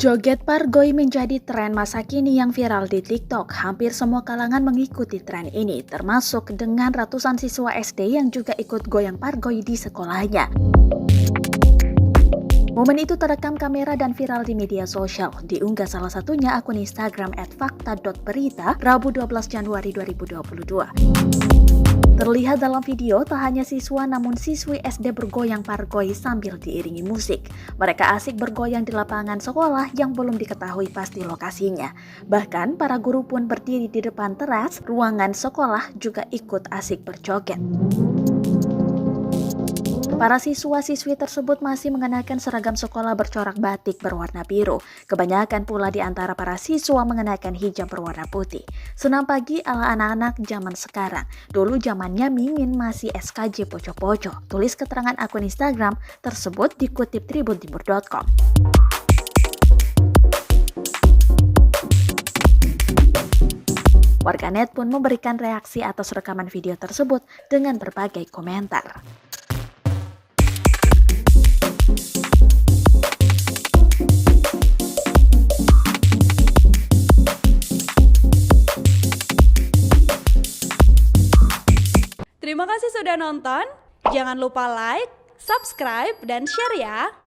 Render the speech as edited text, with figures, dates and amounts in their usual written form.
Joget pargoy menjadi tren masa kini yang viral di TikTok. Hampir semua kalangan mengikuti tren ini, termasuk dengan ratusan siswa SD yang juga ikut goyang pargoy di sekolahnya. Momen itu terekam kamera dan viral di media sosial. Diunggah salah satunya akun Instagram @fakta.berita Rabu 12 Januari 2022. Terlihat dalam video, tak hanya siswa namun siswi SD bergoyang pargoy sambil diiringi musik. Mereka asik bergoyang di lapangan sekolah yang belum diketahui pasti lokasinya. Bahkan para guru pun berdiri di depan teras ruangan sekolah juga ikut asik berjoget. Para siswa-siswi tersebut masih mengenakan seragam sekolah bercorak batik berwarna biru. Kebanyakan pula di antara para siswa mengenakan hijab berwarna putih. Senam pagi ala anak-anak zaman sekarang. Dulu zamannya Mimin masih SKJ poco-poco. Tulis keterangan akun Instagram tersebut dikutip tribuntimur.com. Warganet pun memberikan reaksi atas rekaman video tersebut dengan berbagai komentar. Terima kasih sudah nonton. Jangan lupa like, subscribe, dan share ya.